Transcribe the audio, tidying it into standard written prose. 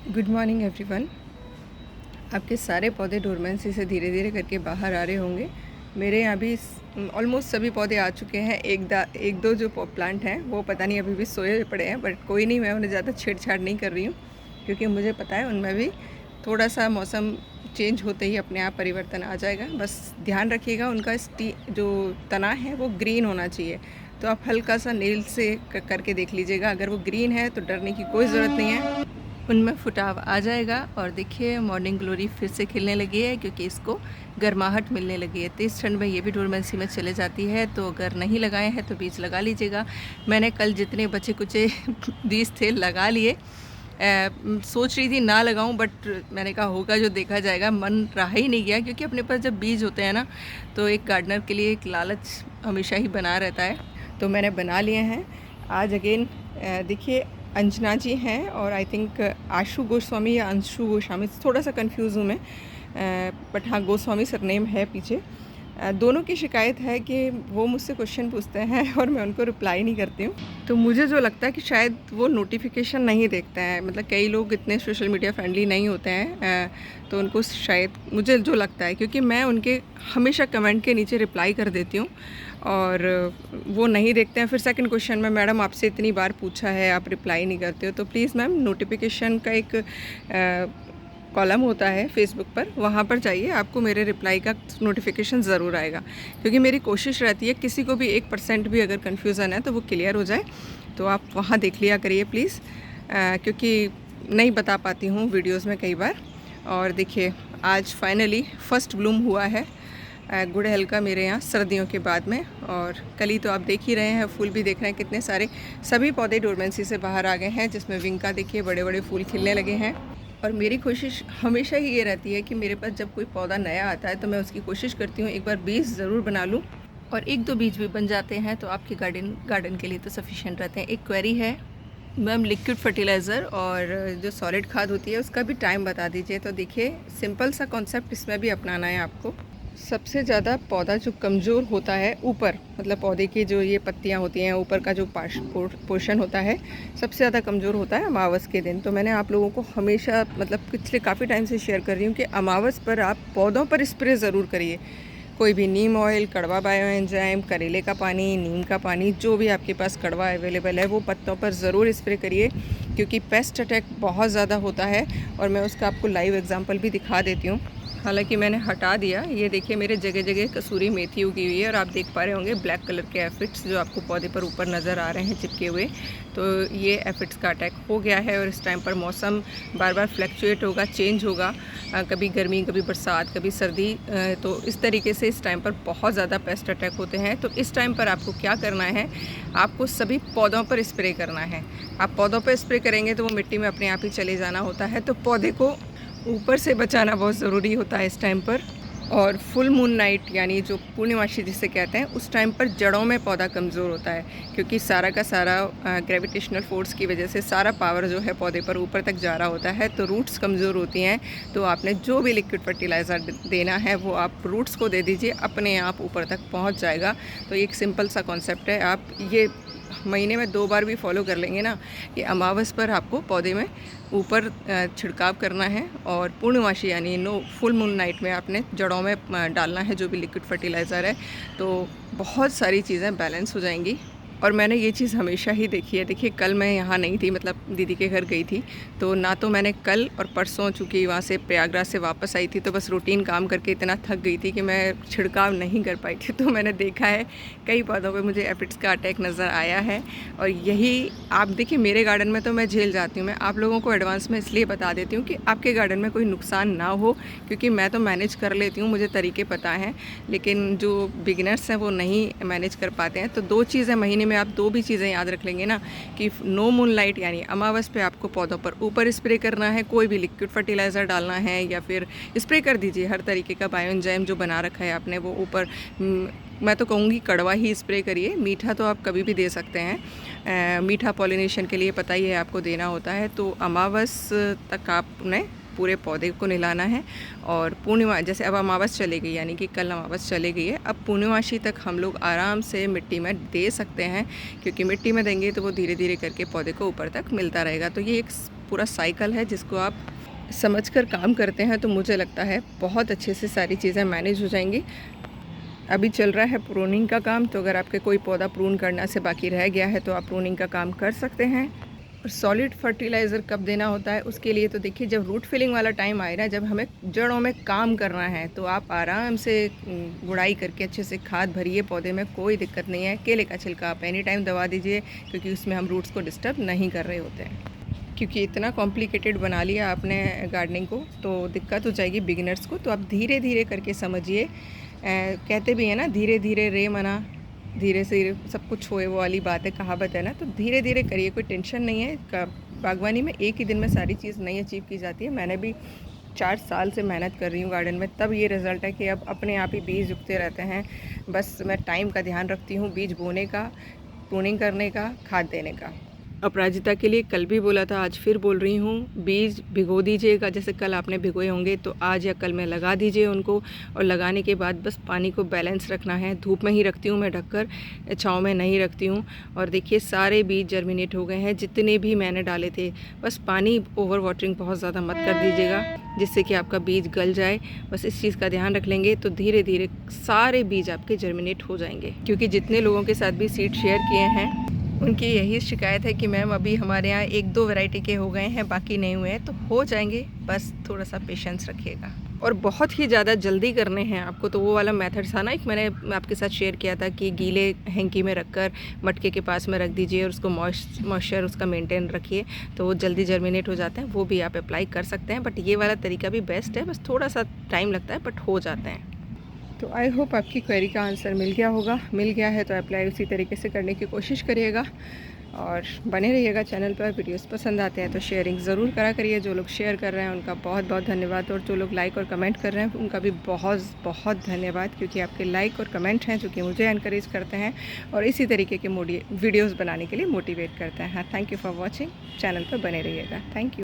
Good morning everyone. आपके सारे पौधे डोरमेंसी से धीरे धीरे करके बाहर आ रहे होंगे। मेरे यहाँ भी ऑलमोस्ट सभी पौधे आ चुके हैं। एक दो जो प्लांट हैं वो पता नहीं अभी भी सोए पड़े हैं, बट कोई नहीं, मैं उन्हें ज़्यादा छेड़छाड़ नहीं कर रही हूँ क्योंकि मुझे पता है उनमें भी थोड़ा सा मौसम चेंज होते ही अपने आप परिवर्तन आ जाएगा। बस ध्यान रखिएगा उनका जो तना है वो ग्रीन होना चाहिए। तो आप हल्का सा नेल से करके देख लीजिएगा, अगर वो ग्रीन है तो डरने की कोई ज़रूरत नहीं है, उनमें फुटाव आ जाएगा। और देखिए मॉर्निंग ग्लोरी फिर से खिलने लगी है क्योंकि इसको गर्माहट मिलने लगी है। तेज़ ठंड में ये भी डोरमेंसी में चले जाती है, तो अगर नहीं लगाए हैं तो बीज लगा लीजिएगा। मैंने कल जितने बचे कुचे बीज थे लगा लिए। सोच रही थी ना लगाऊं, बट मैंने कहा होगा जो देखा जाएगा, मन रहा ही नहीं गया क्योंकि अपने पास जब बीज होते हैं ना तो एक गार्डनर के लिए एक लालच हमेशा ही बना रहता है। तो मैंने बना लिए हैं आज अगेन। देखिए अंजना जी हैं और आई थिंक आशु गोस्वामी या अंशु गोस्वामी, थोड़ा सा कंफ्यूज हूँ मैं, बट हाँ गोस्वामी सरनेम है पीछे। दोनों की शिकायत है कि वो मुझसे क्वेश्चन पूछते हैं और मैं उनको रिप्लाई नहीं करती हूँ। तो मुझे जो लगता है कि शायद वो नोटिफिकेशन नहीं देखते हैं, मतलब कई लोग इतने सोशल मीडिया फ्रेंडली नहीं होते हैं, तो उनको शायद, मुझे जो लगता है, क्योंकि मैं उनके हमेशा कमेंट के नीचे रिप्लाई कर देती हूँ और वो नहीं देखते हैं। फिर सेकंड क्वेश्चन में, मैडम आपसे इतनी बार पूछा है आप रिप्लाई नहीं करते हो, तो प्लीज़ मैम नोटिफिकेशन का एक कॉलम होता है फेसबुक पर, वहाँ पर जाइए, आपको मेरे रिप्लाई का नोटिफिकेशन ज़रूर आएगा। क्योंकि मेरी कोशिश रहती है किसी को भी 1% भी अगर कन्फ्यूज़न है तो वो क्लियर हो जाए, तो आप वहाँ देख लिया करिए प्लीज़, क्योंकि नहीं बता पाती हूँ वीडियोज़ में कई बार। और देखिए आज फाइनली फर्स्ट ब्लूम हुआ है गुड़हल का मेरे यहाँ सर्दियों के बाद में। और कल ही तो आप देख ही रहे हैं, फूल भी देख रहे हैं कितने सारे, सभी पौधे डोरमेंसी से बाहर आ गए हैं, जिसमें विंका देखिए बड़े बड़े फूल खिलने लगे हैं। और मेरी कोशिश हमेशा ही ये रहती है कि मेरे पास जब कोई पौधा नया आता है तो मैं उसकी कोशिश करती हूँ एक बार बीज ज़रूर बना लूँ, और एक दो बीज भी बन जाते हैं तो आपके गार्डन के लिए तो सफिशिएंट रहते हैं। एक क्वेरी है मैम, लिक्विड फर्टिलाइज़र और जो सॉलिड खाद होती है उसका भी टाइम बता दीजिए। तो देखिए सिंपल सा कॉन्सेप्ट इसमें भी अपनाना है आपको। सबसे ज़्यादा पौधा जो कमज़ोर होता है ऊपर, मतलब पौधे की जो ये पत्तियाँ होती हैं ऊपर का जो पोर्शन होता है, सबसे ज़्यादा कमज़ोर होता है अमावस के दिन। तो मैंने आप लोगों को हमेशा, मतलब पिछले काफ़ी टाइम से शेयर कर रही हूँ कि अमावस पर आप पौधों पर स्प्रे ज़रूर करिए। कोई भी नीम ऑयल, कड़वा बायो एंजाइम, करेले का पानी, नीम का पानी, जो भी आपके पास कड़वा अवेलेबल है वो पत्तों पर ज़रूर स्प्रे करिए, क्योंकि पेस्ट अटैक बहुत ज़्यादा होता है। और मैं उसका आपको लाइव एग्जांपल भी दिखा देती हूँ। हालांकि मैंने हटा दिया, ये देखिए मेरे जगह जगह कसूरी मेथी उगी हुई है, और आप देख पा रहे होंगे ब्लैक कलर के एफिड्स जो आपको पौधे पर ऊपर नज़र आ रहे हैं चिपके हुए। तो ये एफिड्स का अटैक हो गया है, और इस टाइम पर मौसम बार बार फ्लैक्चुएट होगा, चेंज होगा, कभी गर्मी कभी बरसात कभी सर्दी, तो इस तरीके से इस टाइम पर बहुत ज़्यादा पेस्ट अटैक होते हैं। तो इस टाइम पर आपको क्या करना है, आपको सभी पौधों पर स्प्रे करना है। आप पौधों पर स्प्रे करेंगे तो वो मिट्टी में अपने आप ही चले जाना होता है, तो पौधे को ऊपर से बचाना बहुत ज़रूरी होता है इस टाइम पर। और फुल मून नाइट यानी जो पूर्णिमासी जिसे कहते हैं, उस टाइम पर जड़ों में पौधा कमज़ोर होता है, क्योंकि सारा का सारा ग्रेविटेशनल फोर्स की वजह से सारा पावर जो है पौधे पर ऊपर तक जा रहा होता है, तो रूट्स कमज़ोर होती हैं। तो आपने जो भी लिक्विड फर्टिलाइज़र देना है वो आप रूट्स को दे दीजिए, अपने आप ऊपर तक पहुँच जाएगा। तो एक सिंपल सा कॉन्सेप्ट है, आप ये महीने में 2 बार भी फॉलो कर लेंगे ना, कि अमावस पर आपको पौधे में ऊपर छिड़काव करना है, और पूर्णिमासी यानी फुल मून नाइट में आपने जड़ों में डालना है जो भी लिक्विड फर्टिलाइज़र है। तो बहुत सारी चीज़ें बैलेंस हो जाएंगी। और मैंने ये चीज़ हमेशा ही देखी है। देखिए कल मैं यहाँ नहीं थी, मतलब दीदी के घर गई थी, तो ना तो मैंने कल और परसों, चूँकि वहाँ से प्रयागराज से वापस आई थी, तो बस रूटीन काम करके इतना थक गई थी कि मैं छिड़काव नहीं कर पाई थी। तो मैंने देखा है कई पौधों पे मुझे एपिड्स का अटैक नज़र आया है। और यही आप देखिए मेरे गार्डन में तो मैं झेल जाती हूँ। मैं आप लोगों को एडवांस में इसलिए बता देती हूँ कि आपके गार्डन में कोई नुकसान ना हो, क्योंकि मैं तो मैनेज कर लेती हूँ, मुझे तरीके पता हैं, लेकिन जो बिगिनर्स हैं वो नहीं मैनेज कर पाते हैं। तो 2 चीज़ें महीने में, आप 2 भी चीज़ें याद रख लेंगे ना, कि नो मून लाइट यानी अमावस पे आपको पौधों पर ऊपर स्प्रे करना है, कोई भी लिक्विड फर्टिलाइज़र डालना है, या फिर स्प्रे कर दीजिए हर तरीके का बायो एंजाइम जो बना रखा है आपने वो ऊपर। मैं तो कहूँगी कड़वा ही स्प्रे करिए, मीठा तो आप कभी भी दे सकते हैं। मीठा पॉलिनेशन के लिए पता ही है आपको देना होता है। तो अमावस तक आपने पूरे पौधे को नहलाना है। और पूर्णिमा, जैसे अब अमावस चली गई, यानी कि कल अमावस चली गई है, अब पूर्णिमासी तक हम लोग आराम से मिट्टी में दे सकते हैं, क्योंकि मिट्टी में देंगे तो वो धीरे धीरे करके पौधे को ऊपर तक मिलता रहेगा। तो ये एक पूरा साइकिल है जिसको आप समझकर काम करते हैं तो मुझे लगता है बहुत अच्छे से सारी चीज़ें मैनेज हो जाएंगी। अभी चल रहा है प्रूनिंग का काम, तो अगर आपके कोई पौधा प्रून करना से बाकी रह गया है तो आप प्रूनिंग का काम कर सकते हैं। और सॉलिड फर्टिलाइज़र कब देना होता है उसके लिए तो देखिए, जब रूट फिलिंग वाला टाइम आए ना, जब हमें जड़ों में काम करना है, तो आप आराम से गुड़ाई करके अच्छे से खाद भरिए पौधे में, कोई दिक्कत नहीं है। केले का छिलका आप एनी टाइम दबा दीजिए, क्योंकि उसमें हम रूट्स को डिस्टर्ब नहीं कर रहे होते हैं। क्योंकि इतना कॉम्प्लिकेटेड बना लिया आपने गार्डनिंग को तो दिक्कत हो जाएगी बिगिनर्स को। तो आप धीरे धीरे करके समझिए। कहते भी हैं ना, धीरे धीरे रे मना, धीरे से सब कुछ होए, वो वाली बात है, कहावत है ना। तो धीरे धीरे करिए, कोई टेंशन नहीं है। बागवानी में एक ही दिन में सारी चीज़ नहीं अचीव की जाती है। मैंने भी 4 साल से मेहनत कर रही हूँ गार्डन में, तब ये रिज़ल्ट है कि अब अपने आप ही बीज उगते रहते हैं। बस मैं टाइम का ध्यान रखती हूँ, बीज बोने का, प्रूनिंग करने का, खाद देने का। अपराजिता के लिए कल भी बोला था, आज फिर बोल रही हूँ, बीज भिगो दीजिएगा। जैसे कल आपने भिगोए होंगे तो आज या कल में लगा दीजिए उनको। और लगाने के बाद बस पानी को बैलेंस रखना है। धूप में ही रखती हूँ मैं ढककर, छाँव में नहीं रखती हूँ। और देखिए सारे बीज जर्मिनेट हो गए हैं जितने भी मैंने डाले थे। बस पानी ओवर वाटरिंग बहुत ज़्यादा मत कर दीजिएगा, जिससे कि आपका बीज गल जाए। बस इस चीज़ का ध्यान रख लेंगे तो धीरे धीरे सारे बीज आपके जर्मिनेट हो जाएंगे। क्योंकि जितने लोगों के साथ भी सीड शेयर किए हैं उनकी यही शिकायत है कि मैम अभी हमारे यहाँ 1-2 वैरायटी के हो गए हैं, बाकी नहीं हुए हैं। तो हो जाएंगे, बस थोड़ा सा पेशेंस रखिएगा। और बहुत ही ज़्यादा जल्दी करने हैं आपको तो वो वाला मेथड था ना, एक मैंने आपके साथ शेयर किया था कि गीले हैंकी में रखकर मटके के पास में रख दीजिए और उसको मॉइस्चर उसका मेंटेन रखिए, तो वो जल्दी जर्मिनेट हो जाते हैं। वो भी आप अप्लाई कर सकते हैं, बट ये वाला तरीका भी बेस्ट है। बस थोड़ा सा टाइम लगता है, बट हो जाते हैं। तो आई होप आपकी क्वेरी का आंसर मिल गया होगा। मिल गया है तो अप्लाई उसी तरीके से करने की कोशिश करिएगा और बने रहिएगा चैनल पर। वीडियोस पसंद आते हैं तो शेयरिंग ज़रूर करा करिए। जो लोग शेयर कर रहे हैं उनका बहुत बहुत धन्यवाद, और जो लोग लाइक और कमेंट कर रहे हैं उनका भी बहुत बहुत धन्यवाद, क्योंकि आपके लाइक और कमेंट हैं जो कि मुझे एनकरेज करते हैं और इसी तरीके के वीडियोज़ बनाने के लिए मोटिवेट करते हैं। हाँ, thank you for watching. Channel पर बने रहिएगा। Thank you.